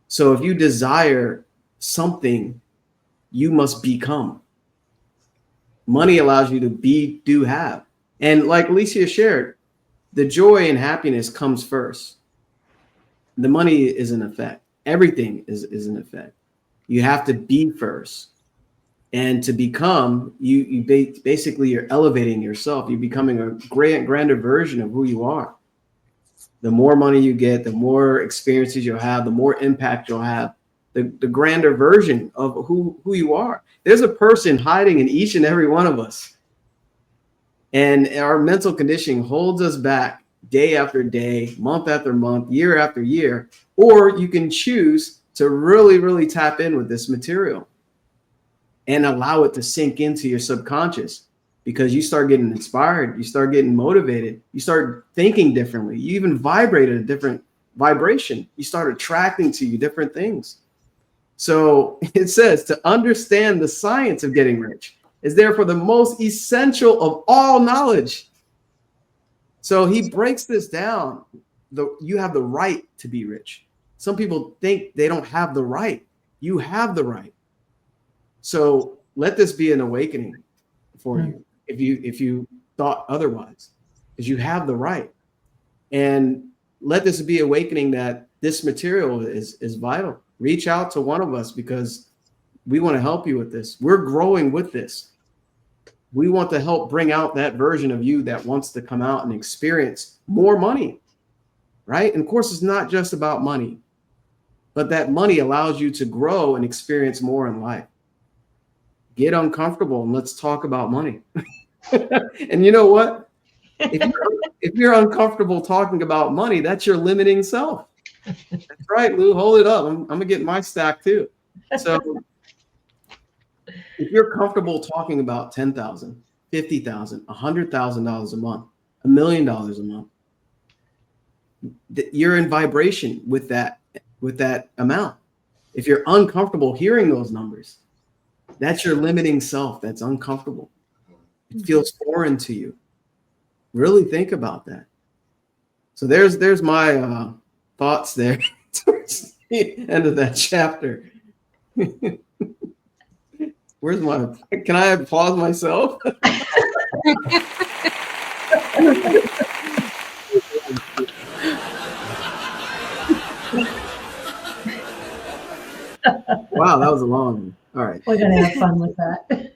Speaker 2: So if you desire something, you must become. Money allows you to be, do, have. And like Alicia shared, the joy and happiness comes first. The money is an effect. Everything is an effect. You have to be first. And to become, you basically you're elevating yourself. You're becoming a grander version of who you are. The more money you get, the more experiences you'll have, the more impact you'll have, the grander version of who you are. There's a person hiding in each and every one of us. And our mental conditioning holds us back day after day, month after month, year after year. Or you can choose to really, really tap in with this material and allow it to sink into your subconscious, because you start getting inspired, you start getting motivated, you start thinking differently, you even vibrate at a different vibration, you start attracting to you different things. So it says to understand the science of getting rich is therefore the most essential of all knowledge. So he breaks this down. You have the right to be rich. Some people think they don't have the right. You have the right. So let this be an awakening for you if you thought otherwise, because you have the right. And let this be awakening that this material is vital. Reach out to one of us, because we want to help you with this. We're growing with this. We want to help bring out that version of you that wants to come out and experience more money, right? And of course, it's not just about money, but that money allows you to grow and experience more in life. Get uncomfortable and let's talk about money. And you know what? If you're uncomfortable talking about money, that's your limiting self. That's right, Lou. Hold it up. I'm gonna get my stack too. So if you're comfortable talking about $10,000, $50,000, $100,000 a month, $1 million a month, you're in vibration with that amount. If you're uncomfortable hearing those numbers, that's your limiting self. That's uncomfortable. It feels foreign to you. Really think about that. So there's my thoughts there towards the end of that chapter. Where's my? Can I pause myself? Wow, that was a long one. All right.
Speaker 1: We're going to have fun with that.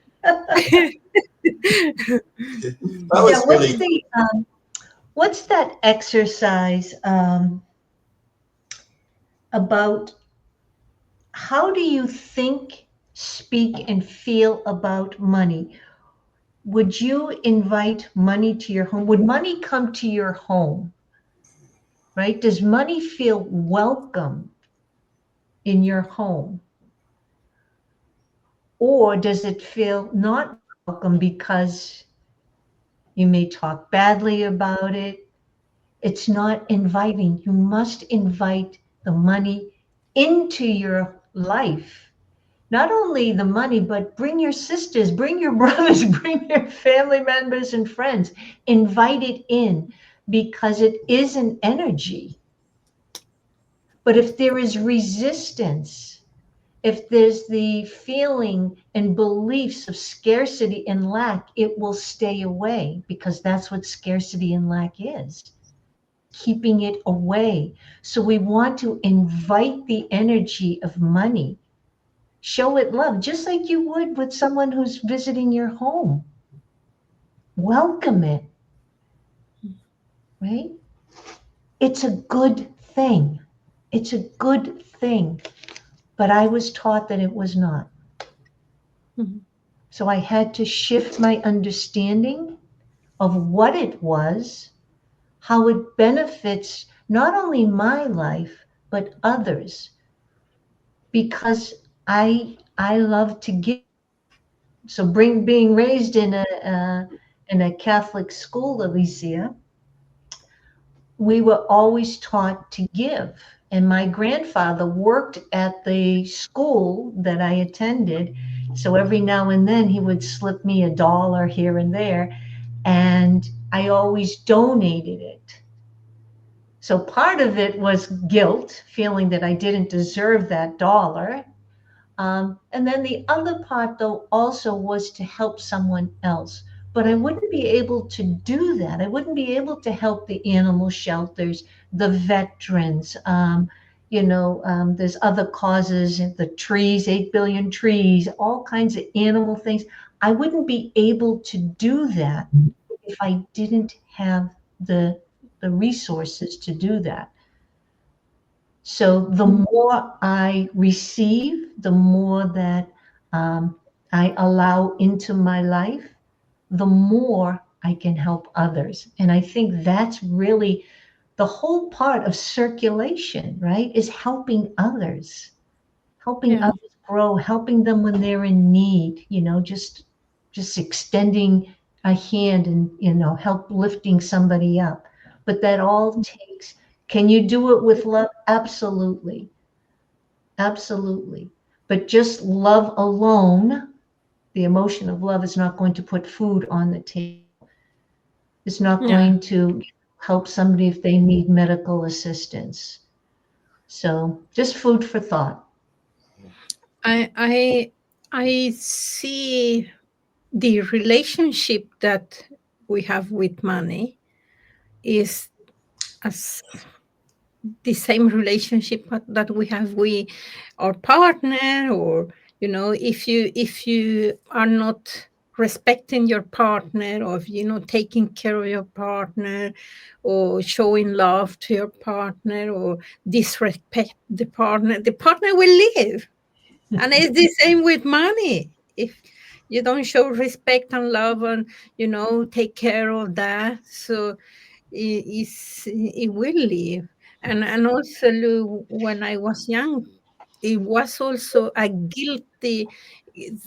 Speaker 1: What's that exercise about? How do you think, speak, and feel about money? Would you invite money to your home? Would money come to your home? Right? Does money feel welcome in your home? Or does it feel not welcome because you may talk badly about it? It's not inviting. You must invite the money into your life. Not only the money, but bring your sisters, bring your brothers, bring your family members and friends. Invite it in, because it is an energy. But if there is resistance, if there's the feeling and beliefs of scarcity and lack, it will stay away, because that's what scarcity and lack is. Keeping it away. So we want to invite the energy of money. Show it love, just like you would with someone who's visiting your home. Welcome it, right? It's a good thing. It's a good thing. But I was taught that it was not. Mm-hmm. So I had to shift my understanding of what it was, how it benefits not only my life, but others. Because I love to give. So being raised in a Catholic school, Alicia, we were always taught to give. And my grandfather worked at the school that I attended. So every now and then he would slip me a dollar here and there. And I always donated it. So part of it was guilt, feeling that I didn't deserve that dollar. And then the other part, though, also was to help someone else. But I wouldn't be able to do that. I wouldn't be able to help the animal shelters, the veterans. There's other causes, the trees, 8 billion trees, all kinds of animal things. I wouldn't be able to do that if I didn't have the resources to do that. So the more I receive, the more that I allow into my life, the more I can help others. And I think that's really the whole part of circulation, right? Is helping helping
Speaker 4: Yeah.
Speaker 1: others grow, helping them when they're in need, just extending a hand and, help lifting somebody up. But that all takes, can you do it with love? Absolutely. Absolutely. But just love alone, the emotion of love is not going to put food on the table. It's not
Speaker 4: Yeah.
Speaker 1: going to help somebody if they need medical assistance. So just food for thought.
Speaker 4: I I I see the relationship that we have with money is as the same relationship that we have with our partner, or if you are not respecting your partner, or if you're not taking care of your partner, or showing love to your partner, or disrespect the partner will leave. And it's the same with money. If you don't show respect and love, and take care of that, so it will leave. And also, when I was young, it was also a guilty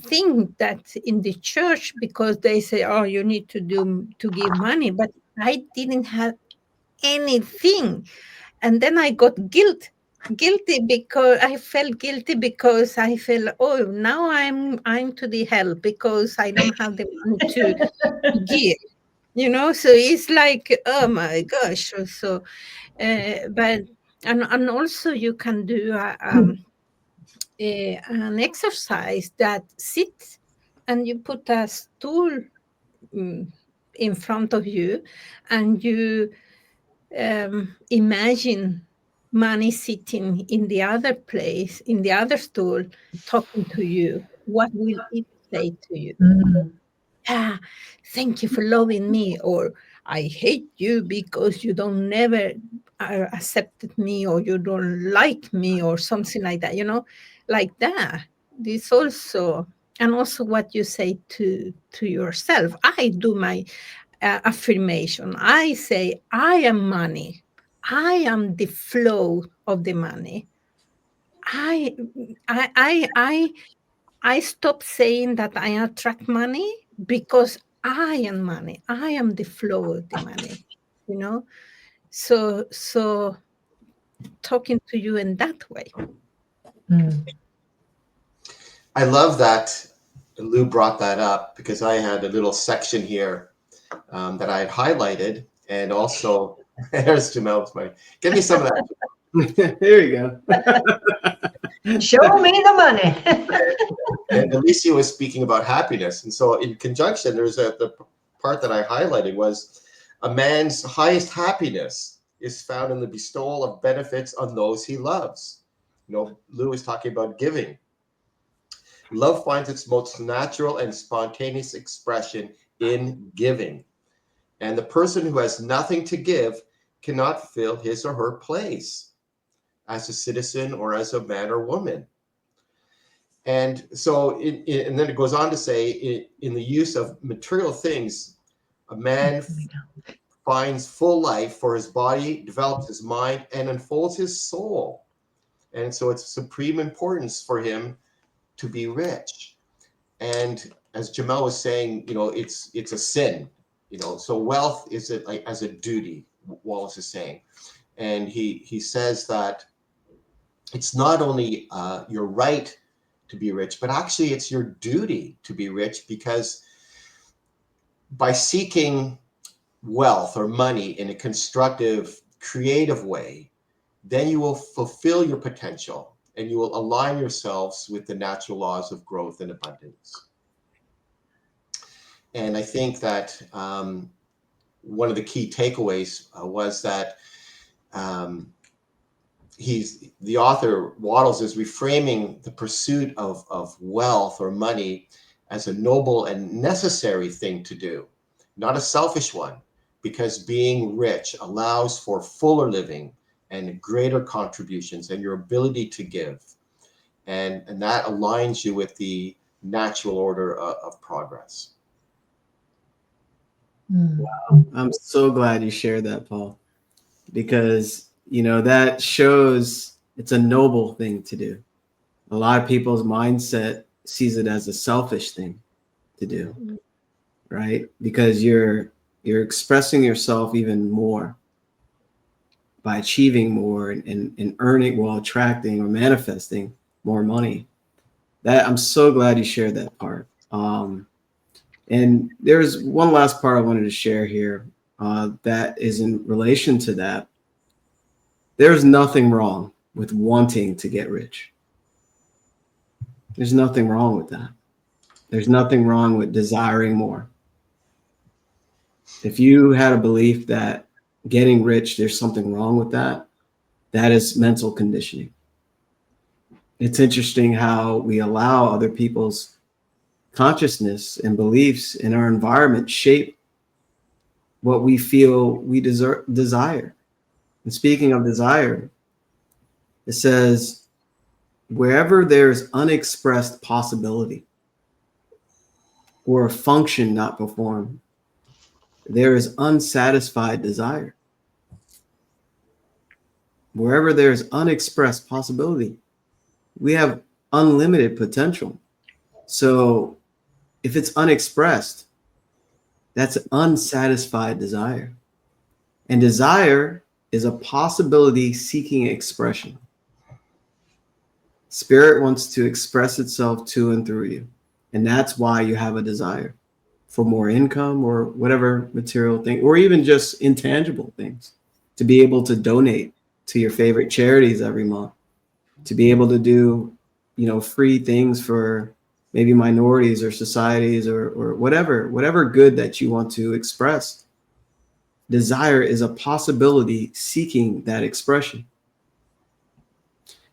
Speaker 4: thing that in the church, because they say, oh, you need to give money, but I didn't have anything. And then I got guilty, because I felt guilty, because I felt, oh, now I'm to the hell because I don't have the money to give. So it's like, oh my gosh. So but and also you can do an exercise that sit, and you put a stool mm, in front of you, and you imagine money sitting in the other place, in the other stool, talking to you. What will it say to you?
Speaker 1: Mm.
Speaker 4: Ah, thank you for loving me, or I hate you because you don't never accepted me, or you don't like me, or something like that, like that. This also, and also what you say to yourself. I do my affirmation. I say, I am money. I am the flow of the money. I I I I I stop saying that I attract money, because I am money. I am the flow of the money. You know. So talking to you in that way.
Speaker 1: Mm.
Speaker 3: I love that Lou brought that up, because I had a little section here that I had highlighted, and also there's Jamel's money. Give me some of that.
Speaker 2: There you go.
Speaker 1: Show me the money.
Speaker 3: And Alicia was speaking about happiness, and so in conjunction, the part that I highlighted was a man's highest happiness is found in the bestowal of benefits on those he loves. Lou was talking about giving. Love finds its most natural and spontaneous expression in giving. And the person who has nothing to give cannot fill his or her place as a citizen or as a man or woman. And so, and then it goes on to say, in the use of material things, a man finds full life, for his body develops his mind and unfolds his soul. And so it's supreme importance for him to be rich. And as Jamel was saying, it's a sin, so wealth is like as a duty, Wallace is saying. And he says that it's not only your right to be rich, but actually it's your duty to be rich, because by seeking wealth or money in a constructive, creative way, then you will fulfill your potential and you will align yourselves with the natural laws of growth and abundance. And I think that one of the key takeaways was that the author Wattles is reframing the pursuit of wealth or money as a noble and necessary thing to do, not a selfish one, because being rich allows for fuller living and greater contributions and your ability to give. And that aligns you with the natural order of progress.
Speaker 2: Wow. I'm so glad you shared that, Paul, because, that shows it's a noble thing to do. A lot of people's mindset sees it as a selfish thing to do, right? Because you're expressing yourself even more by achieving more and earning, while attracting or manifesting more money. That I'm so glad you shared that part. And there's one last part I wanted to share here that is in relation to that. There's nothing wrong with wanting to get rich. There's nothing wrong with that. There's nothing wrong with desiring more. If you had a belief that getting rich, there's something wrong with that, that is mental conditioning. It's interesting how we allow other people's consciousness and beliefs in our environment shape what we feel we desire. And speaking of desire, it says, wherever there's unexpressed possibility or a function not performed, there is unsatisfied desire. Wherever there's unexpressed possibility, we have unlimited potential. So if it's unexpressed, that's unsatisfied desire. And desire is a possibility seeking expression. Spirit wants to express itself to and through you. And that's why you have a desire for more income or whatever material thing, or even just intangible things, to be able to donate to your favorite charities every month, to be able to do, free things for maybe minorities or societies or whatever good that you want to express. Desire is a possibility seeking that expression.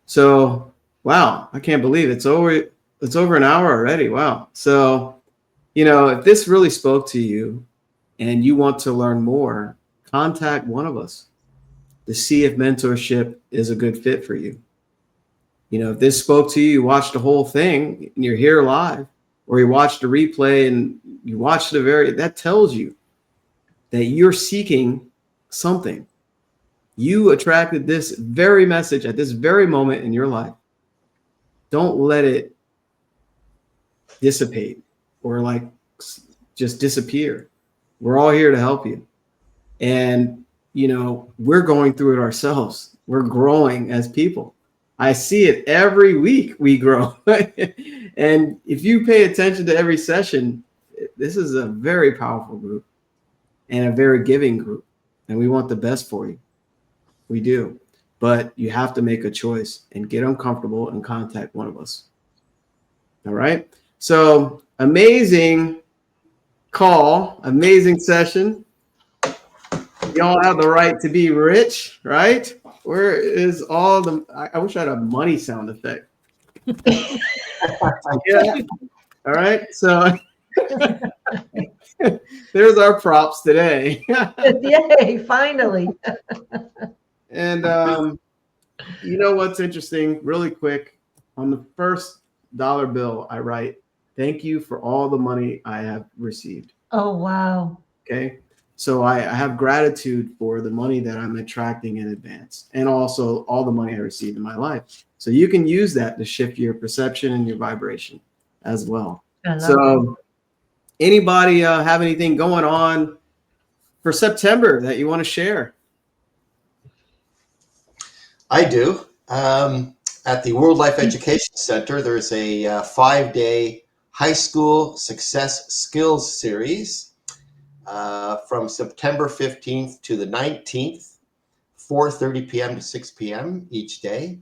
Speaker 2: So, wow, I can't believe it's over an hour already. Wow. So, if this really spoke to you and you want to learn more, contact one of us to see if mentorship is a good fit for you. If this spoke to you, you watched the whole thing and you're here live, or you watched a replay and you watched that tells you that you're seeking something. You attracted this very message at this very moment in your life. Don't let it dissipate or just disappear. We're all here to help you. And, we're going through it ourselves. We're growing as people. I see it every week we grow. And if you pay attention to every session, this is a very powerful group and a very giving group. And we want the best for you. We do. But you have to make a choice and get uncomfortable and contact one of us. All right. So amazing call, amazing session. Y'all have the right to be rich, right? Where is all the, I wish I had a money sound effect. Yeah. All right. So there's our props today.
Speaker 1: Yay, finally.
Speaker 2: And what's interesting, really quick, on the first dollar bill, I write, thank you for all the money I have received.
Speaker 1: Oh, wow.
Speaker 2: Okay. So I have gratitude for the money that I'm attracting in advance, and also all the money I received in my life. So you can use that to shift your perception and your vibration as well.
Speaker 1: I love
Speaker 2: So anybody have anything going on for September that you want to share?
Speaker 3: I do. At the World Life Education Center, there's a 5-day high school success skills series from September 15th to the 19th, 4:30 p.m. to 6 p.m. each day.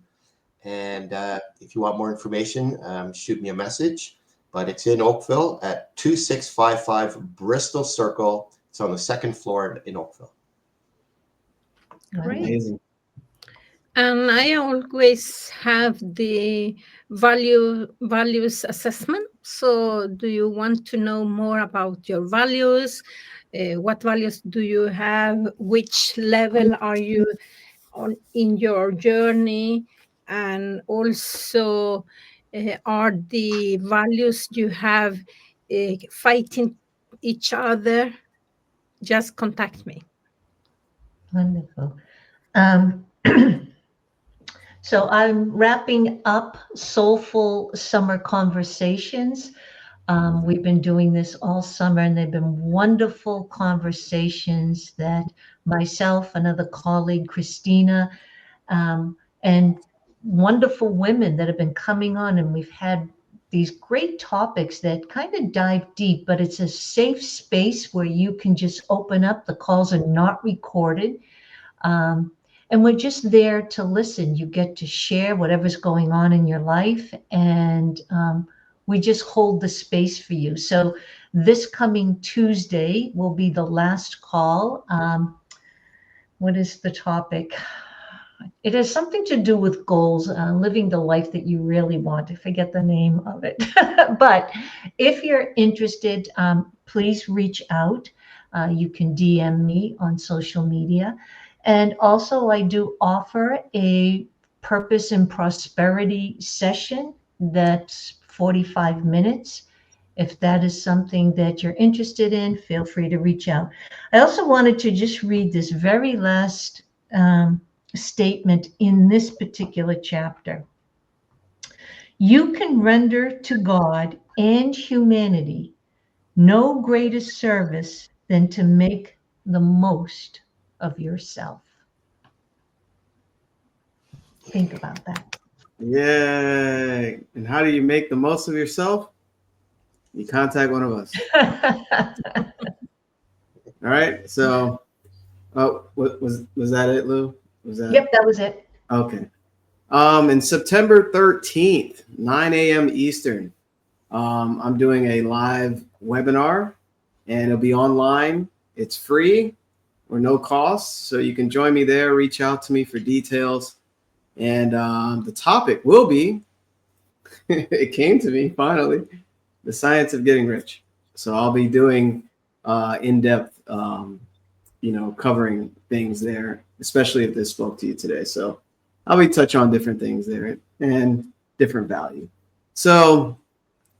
Speaker 3: And if you want more information, shoot me a message. But it's in Oakville at 2655 Bristol Circle. It's on the second floor in Oakville.
Speaker 4: Great.
Speaker 2: Amazing.
Speaker 4: And I always have the values assessment. So do you want to know more about your values? What values do you have? Which level are you on in your journey? And also, are the values you have fighting each other? Just contact me.
Speaker 1: Wonderful. So I'm wrapping up Soulful Summer Conversations. We've been doing this all summer, and they've been wonderful conversations that myself, another colleague, Christina, and wonderful women that have been coming on, and we've had these great topics that kind of dive deep, but it's a safe space where you can just open up. The calls are not recorded. And we're just there to listen. You get to share whatever's going on in your life, and we just hold the space for you. So this coming Tuesday will be the last call. What is the topic? It has something to do with goals, living the life that you really want. I forget the name of it. But if you're interested, please reach out. You can DM me on social media. And also, I do offer a purpose and prosperity session that's 45 minutes. If that is something that you're interested in, feel free to reach out. I also wanted to just read this very last statement in this particular chapter. You can render to God and humanity no greater service than to make the most of yourself. Think about that.
Speaker 2: Yay. And how do you make the most of yourself? You contact one of us. All right. So, was that it, Lou? Was that?
Speaker 1: Yep, that was it.
Speaker 2: Okay. And September 13th, 9 a.m. Eastern, I'm doing a live webinar, and it'll be online. It's free or no cost. So you can join me there. Reach out to me for details. And the topic will be, it came to me finally, the science of getting rich. So I'll be doing in-depth, covering things there, especially if this spoke to you today. So I'll be touching on different things there and different value. So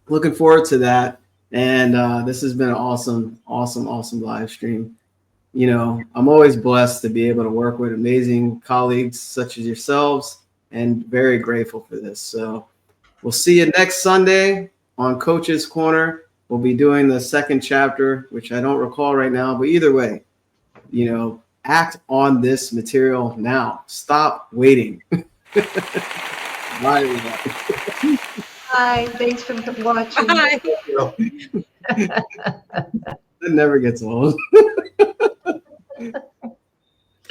Speaker 2: looking forward to that. And this has been an awesome live stream. You know, I'm always blessed to be able to work with amazing colleagues such as yourselves, and very grateful for this. So we'll see you next Sunday on Coach's Corner. We'll be doing the second chapter, which I don't recall right now, but either way, you know, act on this material now. Stop waiting. Bye, everybody.
Speaker 1: Hi, thanks for watching.
Speaker 4: Bye.
Speaker 2: It never gets old.